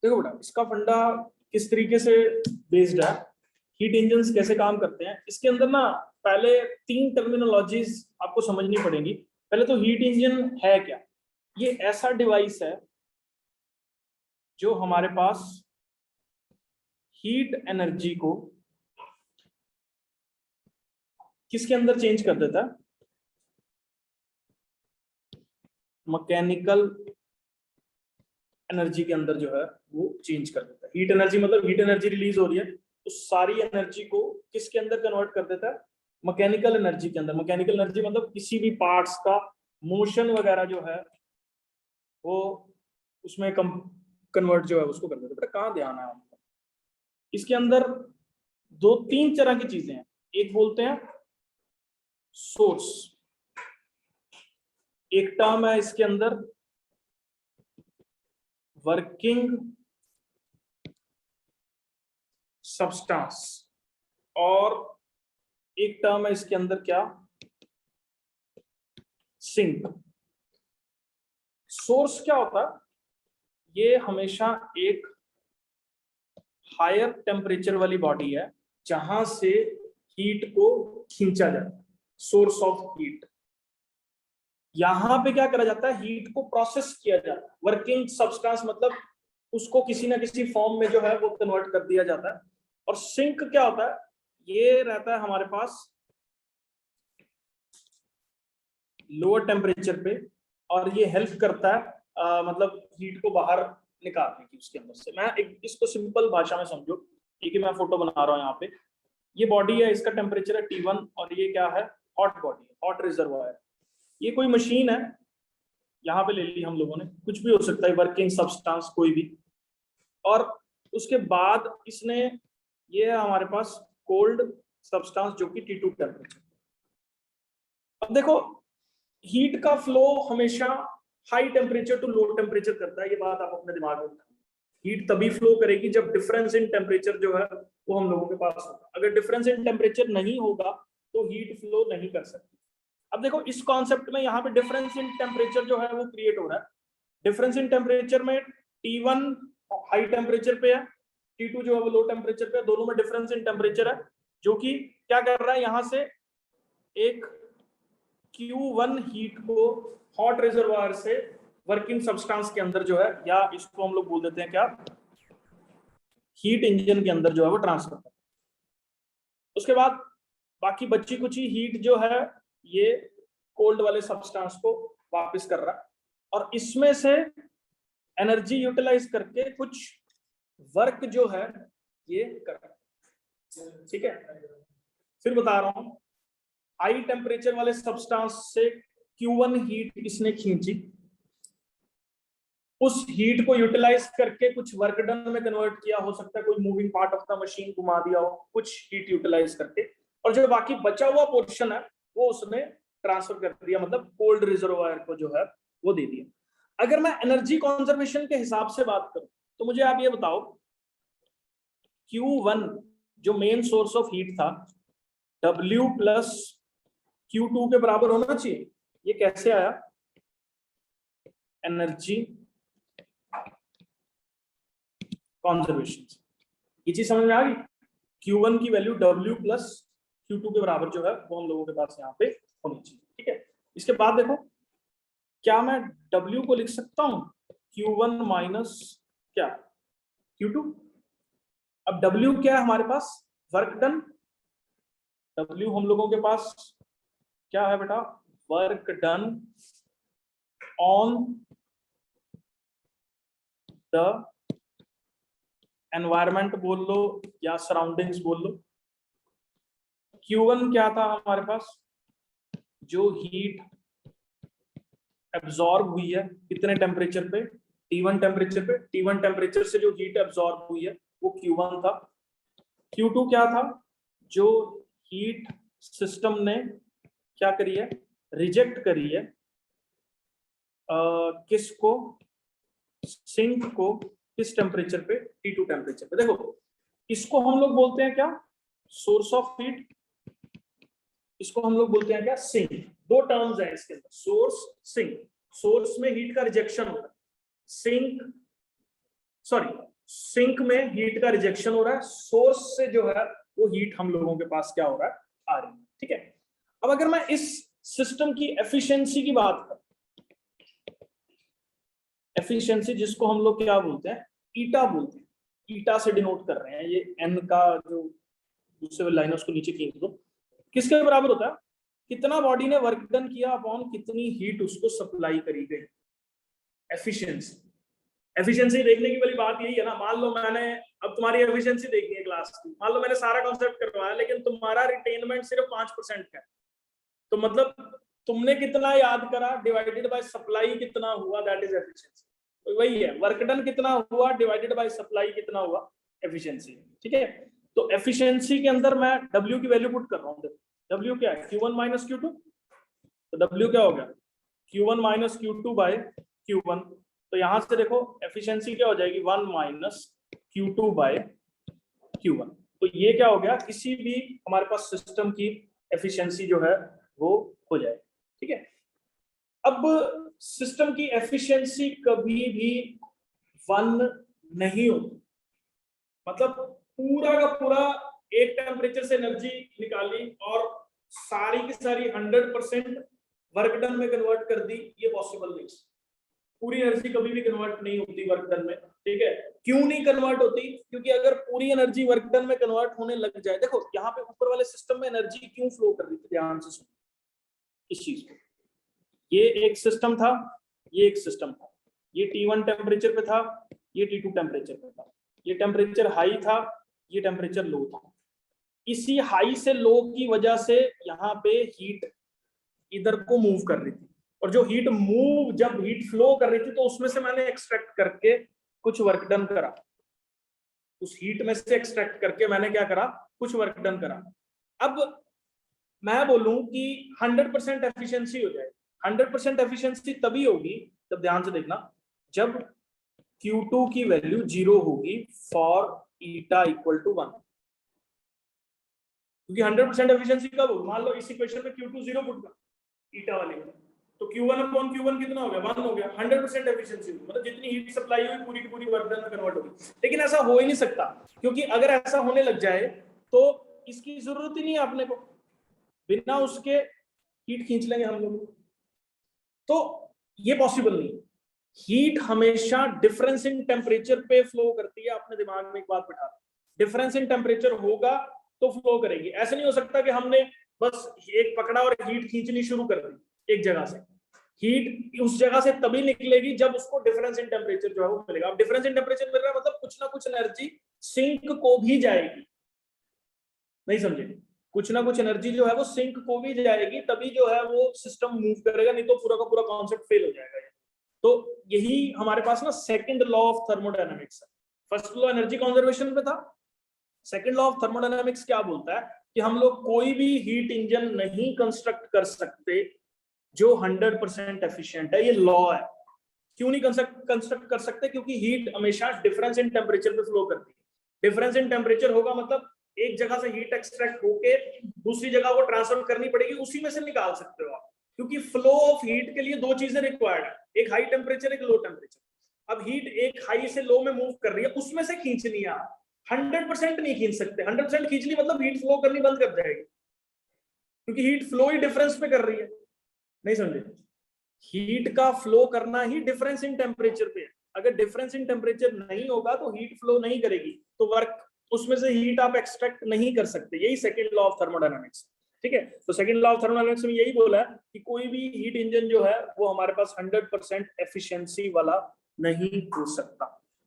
देखो बेटा, इसका फंडा किस तरीके से बेस्ड है, हीट इंजन्स कैसे काम करते हैं, इसके अंदर ना पहले 3 टर्मिनोलॉजीज आपको समझनी पड़ेंगी। पहले तो हीट इंजन है क्या? ये ऐसा डिवाइस है जो हमारे पास हीट एनर्जी को किसके अंदर चेंज कर देता है? मैकेनिकल एनर्जी के अंदर जो है वो चेंज कर देता है। हीट एनर्जी मतलब हीट एनर्जी रिलीज हो रही है, तो सारी एनर्जी को किसके अंदर कन्वर्ट कर देता है? मैकेनिकल एनर्जी के अंदर। मैकेनिकल एनर्जी मतलब किसी भी पार्ट्स का मोशन वगैरह जो है वो उसमें कन्वर्ट जो है उसको कर देता है। बेटा कहाँ ध्यान है आपका? इसके अंदर 2-3 तरह की चीजें हैं। एक बोलते हैं सोर्स, एक टर्म है इसके अंदर वर्किंग सब्सटेंस, और एक टर्म है इसके अंदर क्या? सिंक। सोर्स क्या होता है? ये हमेशा एक हायर टेम्परेचर वाली बॉडी है जहां से हीट को खींचा जाता है, सोर्स ऑफ हीट। यहां पे क्या करा जाता है? हीट को प्रोसेस किया जाता है। वर्किंग सब्सटेंस मतलब उसको किसी ना किसी फॉर्म में जो है वो कन्वर्ट कर दिया जाता है। और सिंक क्या होता है? ये रहता है हमारे पास लोअर टेम्परेचर पे, और ये हेल्प करता है मतलब हीट को बाहर निकालने की उसके अंदर से। मैं इसको सिंपल भाषा में समझो, ये मैं फोटो बना रहा हूँ यहाँ पे। ये बॉडी है, इसका टेम्परेचर है T1, और ये क्या है? Hot body, hot reservoir. ये कोई मशीन है, यहाँ पे ले ली हम लोगों ने, कुछ भी हो सकता है, वर्किंग सब्सटेंस कोई भी। और उसके बाद इसने, ये है हमारे पास कोल्ड सब्सटेंस जो कि T2 टेम्परेचर। अब देखो, हीट का फ्लो हमेशा high temperature to low temperature करता है, ये बात आप अपने दिमाग में रखना। हीट तभी फ्लो करेगी जब डिफरेंस इन टेम्परेचर जो है वो हम लोगों के पास होगा। अगर डिफरेंस इन टेम्परेचर नहीं होगा तो हीट फ्लो नहीं कर सकती। अब देखो इस कॉन्सेप्ट में यहाँ पे डिफरेंस इन टेम्परेचर जो है वो क्रिएट हो रहा है। डिफरेंस इन टेम्परेचर में T1 हाई टेम्परेचर पे है, T2 जो है वो लो टेम्परेचर पे है। दोनों में डिफरेंस इन टेम्परेचर है, जो कि क्या कर रहा है? यहाँ से एक Q1 हीट को हॉट रिजर्वायर से वर्किंग सब्सटेंस के अंदर जो है, या इसको हम लोग बोल देते हैं क्या, हीट इंजन के अंदर जो है वो ट्रांसफर करता है। उसके बाद बाकी बची कुची हीट जो है ये कोल्ड वाले सब्सटेंस को वापस कर रहा है, और इसमें से एनर्जी यूटिलाइज करके कुछ वर्क जो है ये कर रहा है। ठीक है, फिर बता रहा हूं। हाई टेम्परेचर वाले सब्सटेंस से Q1 हीट इसने खींची, उस हीट को यूटिलाइज करके कुछ वर्क डन में कन्वर्ट किया, हो सकता है कोई moving part of the machine घुमा दिया हो, कुछ हीट यूटिलाइज करके, और जो बाकी बचा हुआ पोर्शन है वो उसने ट्रांसफर कर दिया, मतलब कोल्ड रिजर्वायर को जो है वो दे दिया। अगर मैं एनर्जी कंजर्वेशन के हिसाब से बात करूं तो मुझे आप ये बताओ, Q1 जो मेन सोर्स ऑफ हीट था, W प्लस Q2 के बराबर होना चाहिए। ये कैसे आया? Energy conservation. ये चीज समझ में आ गई? Q1 की वैल्यू W प्लस Q2 के बराबर जो है वो हम लोगों के पास यहाँ पे होनी चाहिए। ठीक है, इसके बाद देखो, क्या मैं W को लिख सकता हूँ Q1 माइनस क्या Q2? अब W क्या है हमारे पास? Work done. W हम लोगों के पास क्या है बेटा? Work done on the environment बोल लो या सराउंडिंग्स बोल लो। Q1 क्या था हमारे पास? जो हीट एब्जॉर्ब हुई है कितने टेम्परेचर पे? T1 टेम्परेचर पे। T1 टेम्परेचर से जो हीट एब्जॉर्ब हुई है वो Q1 था। Q2 क्या था? जो हीट सिस्टम ने क्या करी है? रिजेक्ट करी है किसको? सिंक को। किस टेम्परेचर पे? T2 टेम्परेचर पे। देखो इसको हम लोग बोलते हैं क्या? Source of heat. इसको हम लोग बोलते हैं क्या? सिंक। दो टर्म्स है इसके अंदर, सोर्स, सिंक। सोर्स में हीट का रिजेक्शन होता है, सिंक, सॉरी, सिंक में हीट का रिजेक्शन हो रहा है, सोर्स से जो है वो हीट हम लोगों के पास क्या हो रहा है, आ रही है। ठीक है, अब अगर मैं इस सिस्टम की एफिशिएंसी की बात करूं, एफिशिएंसी जिसको हम लोग क्या बोलते हैं, ईटा बोलते हैं, ईटा से डिनोट कर रहे हैं, ये एन का जो दूसरे लाइन है उसको नीचे खींच दो, किसके बराबर होता है, कितना बॉडी ने वर्क डन किया अपॉन कितनी हीट उसको सप्लाई करी गई। एफिशिएंसी, एफिशिएंसी देखने की वाली बात यही है ना, मान लो मैंने अब तुम्हारी एफिशिएंसी देखनी है क्लास की, मान लो मैंने सारा कॉन्सेप्ट करवाया लेकिन तुम्हारा रिटेनमेंट सिर्फ 5% का है, तो मतलब तुमने कितना याद करा डिवाइडेड बाय सप्लाई कितना हुआ, दैट इज एफिशिएंसी। तो वही है, वर्क डन कितना हुआ डिवाइडेड बाय सप्लाई कितना हुआ, एफिशिएंसी। ठीक है, तो एफिशिएंसी के अंदर मैं W की वैल्यू पुट कर रहा हूँ, W क्या है, Q1 माइनस Q2, तो W क्या हो गया, Q1 minus Q2 bye Q1, तो यहां से देखो एफिशिएंसी क्या हो जाएगी, 1 माइनस Q2 बाय Q1, तो ये क्या हो गया, किसी भी हमारे पास सिस्टम की एफिशिएंसी जो है वो हो जाए। ठीक है, अब सिस्टम की एफिशिएंसी कभी भी 1 नहीं होती, मतलब पूरा का पूरा एक टेम्परेचर से एनर्जी निकाली और सारी की सारी 100% वर्क डन में कन्वर्ट कर दी, ये पॉसिबल नहीं। पूरी एनर्जी कभी भी कन्वर्ट नहीं होती वर्क डन में। ठीक है, क्यों नहीं कन्वर्ट होती, क्योंकि अगर पूरी एनर्जी वर्क डन में कन्वर्ट होने लग जाए, देखो यहाँ पे ऊपर वाले सिस्टम में एनर्जी क्यों फ्लो कर रही थी, ध्यान से सुनो इस चीज को, ये एक सिस्टम था, ये एक सिस्टम था, ये T1 टेम्परेचर पे था, ये T2 टेम्परेचर पे था, ये टेम्परेचर हाई था, ये टेम्परेचर लो था, इसी हाई से लो की वजह से यहाँ पे हीट इधर को मूव कर रही थी, और जो हीट मूव, जब हीट फ्लो कर रही थी तो उसमें से मैंने एक्सट्रैक्ट करके कुछ वर्क डन करा, उस हीट में से एक्सट्रैक्ट करके मैंने क्या करा, कुछ वर्क डन करा। अब मैं बोलूं कि 100% एफिशिएंसी हो जाए, 100% एफिशिएंसी तभी होगी, जब ध्यान से देखना, जब Q2 की वैल्यू 0 होगी फॉर ईटा इक्वल टू 1, क्योंकि 100% एफिशिएंसी कब होगी, मान लो इस इक्वेशन में Q2 0 पुट कर ईटा वाले में, तो Q1 अपॉन Q1 कितना हो गया, 1 हो गया, 100% एफिशिएंसी, मतलब जितनी हीट सप्लाई हुई पूरी की पूरी वर्क डन में कन्वर्ट होगी। लेकिन ऐसा हो ही नहीं सकता, क्योंकि अगर ऐसा होने लग जाए तो इसकी जरूरत ही नहीं है अपने को, बिना उसके हीट खींच लेंगे हम लोग, तो ये पॉसिबल नहीं। हीट हमेशा डिफरेंस इन टेम्परेचर पे फ्लो करती है, अपने दिमाग में एक बात बिठा, डिफरेंस इन टेम्परेचर होगा तो फ्लो करेगी। ऐसा नहीं हो सकता कि हमने बस एक पकड़ा और हीट खींचनी शुरू कर दी एक जगह से, हीट उस जगह से तभी निकलेगी जब उसको डिफरेंस इन टेम्परेचर जो है वो मिलेगा। अब डिफरेंस इन टेम्परेचर मिल रहा है मतलब कुछ ना कुछ एनर्जी सिंक को भी जाएगी, नहीं समझे, कुछ ना कुछ एनर्जी जो है वो सिंक को भी जाएगी, तभी जो है वो सिस्टम मूव करेगा, नहीं तो पूरा का पूरा कॉन्सेप्ट फेल हो जाएगा। तो यही हमारे पास ना सेकंड लॉ ऑफ थर्मोडायनामिक्स है। फर्स्ट लॉ एनर्जी कंजर्वेशन पे था, सेकंड लॉ ऑफ थर्मोडायनामिक्स क्या बोलता है कि हम लोग कोई भी हीट इंजन नहीं कंस्ट्रक्ट कर सकते जो 100% एफिशिएंट है, ये लॉ है। क्यों नहीं कंस्ट्रक्ट कर सकते, क्योंकि हीट हमेशा डिफरेंस इन टेम्परेचर पे फ्लो करती है। डिफरेंस इन टेम्परेचर होगा मतलब एक जगह से हीट एक्सट्रैक्ट होके दूसरी जगह को ट्रांसफर करनी पड़ेगी, उसी में से निकाल सकते हो आप, क्योंकि फ्लो ऑफ हीट के लिए दो चीजें रिक्वायर्ड है, एक हाई टेम्परेचर, एक लो टेम्परेचर। अब हीट एक हाई से लो में मूव कर रही है, उसमें से खींचनी है, 100% नहीं खींच सकते, 100% खींच ली मतलब हीट फ्लो करनी बंद कर जाएगी, क्योंकि हीट फ्लो ही डिफरेंस पे कर रही है, नहीं समझे, हीट का फ्लो करना ही डिफरेंस इन टेम्परेचर पे है। अगर डिफरेंस इन टेम्परेचर नहीं होगा तो हीट फ्लो नहीं करेगी, तो वर्क उसमें से हीट आप एक्सट्रैक्ट नहीं कर सकते। यही सेकंड लॉ ऑफ थर्मोडायनामिक्स, ठीक है। तो सेकंड लॉ ऑफ थर्मोडायनामिक्स में यही बोला है कि कोई भी हीट इंजन जो है वो हमारे पास 100% एफिशिएंसी वाला नहीं हो सकता,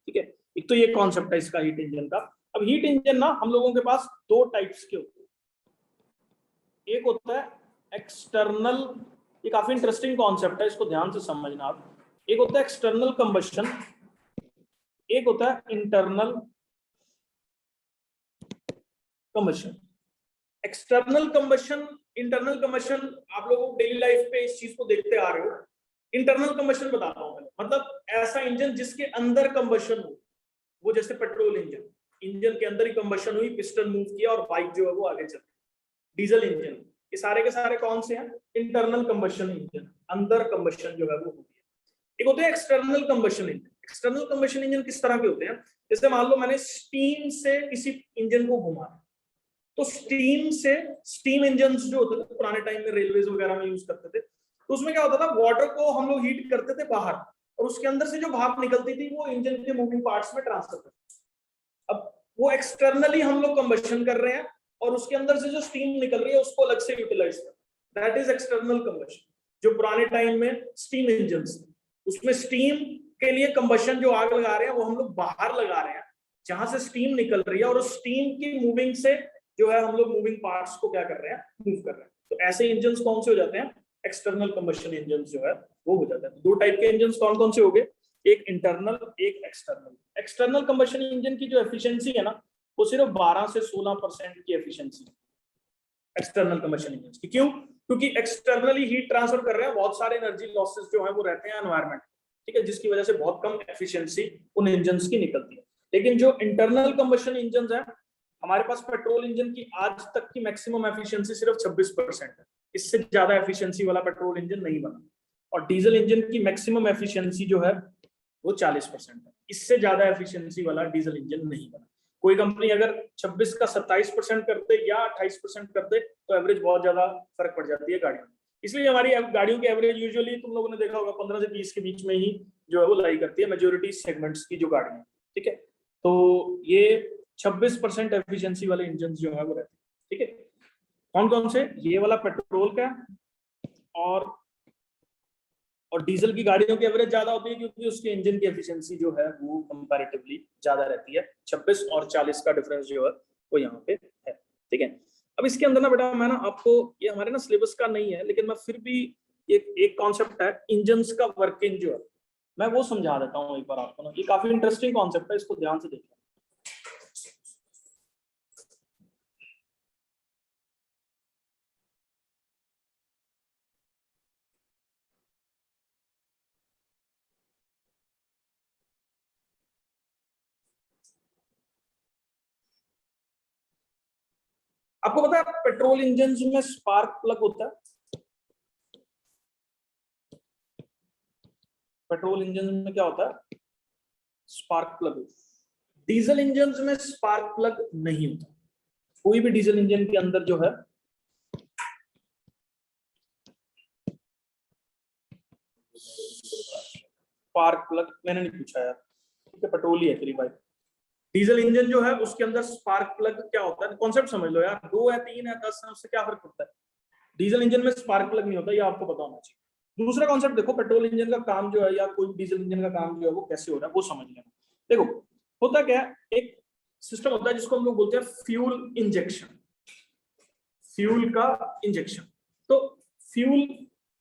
ठीक है। एक तो ये कॉन्सेप्ट है इसका हीट इंजन का। अब हीट इंजन ना हम लोगों के पास दो टाइप्स के होते हैं, एक होता है एक्सटर्नल, ये काफी इंटरेस्टिंग कॉन्सेप्ट है, इसको ध्यान से समझना आप। एक होता है एक्सटर्नल कंबशन, एक होता है internal combustion. External combustion, internal combustion, आप लोगों डेली लाइफ पे इस चीज को देखते आ रहे हो। इंटरनल कंबशन बताता हूं मैं, मतलब ऐसा इंजन जिसके अंदर कंबशन हो, वो जैसे पेट्रोल इंजन, इंजन के अंदर ही कंबशन हुई, पिस्टन मूव किया और बाइक जो है वो आगे चल। डीजल इंजन, ये सारे के सारे कौन से हैं, इंटरनल कंबशन इंजन, अंदर कंबशन जो है वो होती है। एक होते हैं external combustion engine. External combustion engine किस तरह के होते हैं, जैसे मान लो मैंने स्टीम से किसी इंजन को घुमा, तो स्टीम इंजन जो होते थे पुराने टाइम में रेलवेज वगैरह में यूज करते थे, तो उसमें क्या होता था, वाटर को हम लोग हीट करते थे बाहर, और उसके अंदर से जो भाप निकलती थी वो इंजन के मूविंग पार्ट्स में ट्रांसफर करते। अब वो एक्सटर्नली हम लोग कंबशन कर रहे हैं, और उसके अंदर से जो स्टीम निकल रही है उसको अलग से यूटिलाइज कर, दैट इज एक्सटर्नल कंबशन। जो पुराने टाइम में स्टीम इंजन थे, उसमें स्टीम के लिए कंबशन जो आग लगा रहे हैं वो हम लोग बाहर लगा रहे हैं, जहां से स्टीम निकल रही है, और उस स्टीम की मूविंग से जो है हम लोग मूविंग पार्ट्स को क्या कर रहे हैं, मूव कर रहे हैं। तो ऐसे इंजन कौन से हो जाते हैं, एक्सटर्नल कंबशन इंजन जो है वो हो जाता है। दो टाइप के इंजन कौन कौन से हो गए, एक इंटरनल, एक एक्सटर्नल। एक्सटर्नल कंबशन इंजन की जो एफिशिएंसी है ना, वो सिर्फ 12 से 16% की एफिशिएंसी एक्सटर्नल कंबशन इंजन की। क्यों? क्योंकि एक्सटर्नली हीट ट्रांसफर कर रहे हैं, बहुत सारे एनर्जी लॉसेस जो है वो रहते हैं एनवायरमेंट, ठीक है, जिसकी वजह से बहुत कम एफिशिएंसी उन इंजन की निकलती है। लेकिन जो इंटरनल कंबशन इंजन है, हमारे पास पेट्रोल इंजन की आज तक की मैक्सिमम एफिशिएंसी सिर्फ 26% है, इससे ज्यादा एफिशिएंसी वाला पेट्रोल इंजन नहीं बना। और डीजल इंजन की मैक्सिमम एफिशिएंसी जो है वो 40% है, इससे ज्यादा एफिशिएंसी वाला डीजल इंजन नहीं बना। कोई कंपनी अगर 26 का 27% कर दे या 28% कर दे तो एवरेज बहुत ज्यादा फर्क पड़ जाती है गाड़ियों में। इसलिए हमारी गाड़ियों की एवरेज यूजुअली तुम लोगों ने देखा होगा 15 से 20 के बीच में ही जो है वो लाई करती है, मेजोरिटी सेगमेंट्स की जो गाड़ियां, ठीक है। तो ये 26% एफिशिएंसी वाले इंजन जो है वो रहते हैं, ठीक है। कौन कौन से, ये वाला पेट्रोल का, और डीजल की गाड़ियों की एवरेज ज्यादा होती है क्योंकि उसके इंजन की एफिशिएंसी जो है वो कंपैरेटिवली ज्यादा रहती है। 26 और 40 का डिफरेंस जो है वो यहाँ पे है, ठीक है। अब इसके अंदर ना बेटा, मैं ना आपको, ये हमारे ना सिलेबस का नहीं है, लेकिन मैं फिर भी एक कॉन्सेप्ट है इंजन्स का वर्किंग जो है, मैं वो समझा देता हूँ एक बार आपको ना। ये काफी इंटरेस्टिंग कॉन्सेप्ट है, इसको ध्यान से देखना। आपको पता है पेट्रोल इंजन में स्पार्क प्लग होता है? पेट्रोल इंजन में क्या होता है, स्पार्क प्लग। डीजल इंजन में स्पार्क प्लग नहीं होता। कोई भी डीजल इंजन के अंदर जो है स्पार्क प्लग, मैंने नहीं पूछा यार, ठीक है, पेट्रोल ही है तेरी बाइक। डीजल इंजन जो है उसके अंदर स्पार्क प्लग क्या होता है, कॉन्सेप्ट समझ लो यार। 2 है, 3 है, 10 है, उससे क्या फर्क पड़ता है। डीजल इंजन में स्पार्क प्लग नहीं होता, ये आपको पता होना चाहिए। दूसरा कॉन्सेप्ट देखो, पेट्रोल इंजन का काम जो है या कोई डीजल इंजन का काम जो है वो कैसे हो रहा है वो समझ लेना। देखो होता क्या है, एक सिस्टम होता है जिसको हम लोग बोलते हैं फ्यूल इंजेक्शन। फ्यूल का इंजेक्शन, तो फ्यूल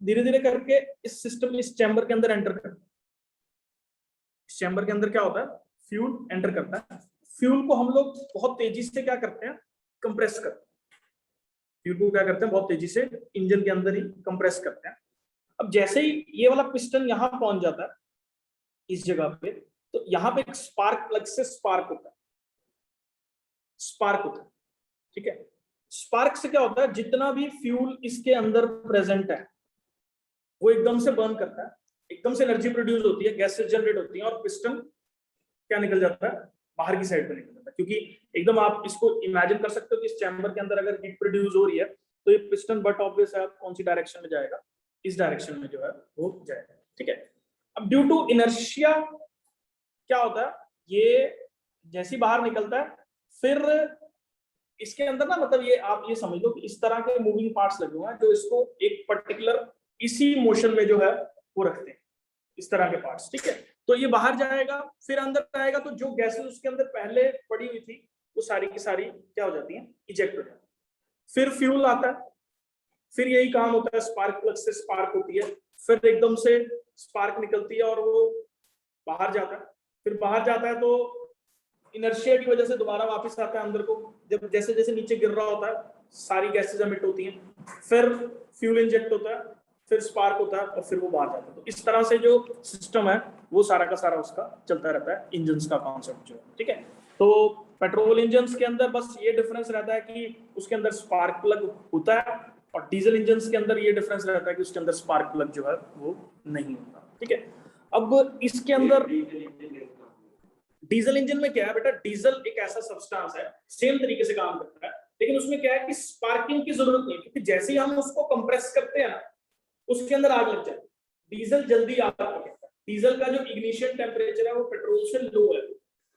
धीरे धीरे करके इस सिस्टम, इस चैम्बर के अंदर एंटर करता है। इस चैम्बर के अंदर क्या होता है, फ्यूल एंटर करता है। फ्यूल को हम लोग बहुत तेजी से क्या करते हैं, कंप्रेस करते हैं। फ्यूल को क्या करते हैं, बहुत तेजी से इंजन के अंदर ही कंप्रेस करते हैं। अब जैसे ही ये वाला पिस्टन यहां पहुंच जाता है इस जगह पे, तो यहां पे एक स्पार्क प्लग से स्पार्क होता है, स्पार्क होता है, ठीक है। स्पार्क से क्या होता है, जितना भी फ्यूल इसके अंदर प्रेजेंट है वो एकदम से बर्न करता है, एकदम से एनर्जी प्रोड्यूस होती है, गैसेस जनरेट होती है, और पिस्टन क्या निकल जाता है, बाहर की साइड पे निकल जाता है। क्योंकि एकदम आप इसको इमेजिन कर सकते हो कि इस चैम्बर के अंदर अगर हीट प्रोड्यूस हो रही है तो ये पिस्टन बट ऑब्वियस है कौन सी डायरेक्शन में जाएगा, इस डायरेक्शन में जो है वो जाएगा, ठीक है। अब ड्यू टू इनर्शिया क्या होता है, ये जैसी बाहर निकलता है, फिर इसके अंदर ना, मतलब ये आप ये समझ लो कि इस तरह के मूविंग पार्ट्स लगे हुए हैं जो इसको एक पर्टिकुलर इसी मोशन में जो है वो रखते हैं, इस तरह के पार्ट्स, ठीक है। तो ये बाहर जाएगा, फिर अंदर आएगा, तो जो गैसेस उसके अंदर पहले पड़ी हुई थी वो सारी की सारी क्या हो जाती हैं, इजेक्ट हो जाती है। फिर फ्यूल आता है, फिर यही काम होता है, स्पार्क प्लग से स्पार्क होती है, फिर एकदम से स्पार्क निकलती है और वो बाहर जाता है। फिर बाहर जाता है तो इनर्शिया की वजह से दोबारा वापस आता है अंदर को, जब जैसे जैसे नीचे गिर रहा होता है सारी गैसेस एमिट होती हैं, फिर फ्यूल इंजेक्ट होता है, फिर स्पार्क होता है, और फिर वो बाहर जाता है। तो इस तरह से जो सिस्टम है वो सारा का सारा उसका चलता रहता है, इंजन का कॉन्सेप्ट जो है, ठीक है। तो पेट्रोल इंजन के अंदर बस ये डिफरेंस रहता है कि उसके अंदर स्पार्क प्लग होता है, और डीजल इंजन के अंदर ये डिफरेंस रहता है कि उसके अंदर स्पार्क प्लग जो है वो नहीं होता, ठीक है। अब इसके अंदर डीजल इंजन में क्या है बेटा, डीजल एक ऐसा सब्सटेंस है, सेम तरीके से काम करता है, लेकिन उसमें क्या है कि स्पार्किंग की जरूरत नहीं, क्योंकि जैसे ही हम उसको कंप्रेस करते हैं ना, उसके अंदर आग लग जाती है। डीजल जल्दी आग पकड़ता है। डीजल का जो इग्निशन टेम्परेचर है वो पेट्रोल से लो है,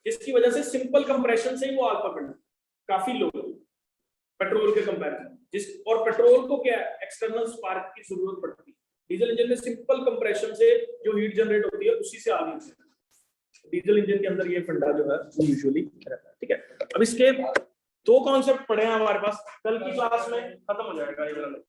जिसकी वजह से सिंपल कंप्रेशन से ही वो आग पकड़ना काफी लो है पेट्रोल के कंपैरिजन। और पेट्रोल को क्या है, एक्सटर्नल स्पार्क की जरूरत पड़ती है। डीजल इंजन में सिंपल कंप्रेशन से जो हीट जनरेट होती है उसी से आग लगती है। डीजल इंजन के अंदर ये फंडा जो है वो यूजुअली रहता है। ठीक है, अब इसके 2 कॉन्सेप्ट पढ़े हैं हमारे पास, कल की क्लास में खत्म हो जाएगा ये वाला।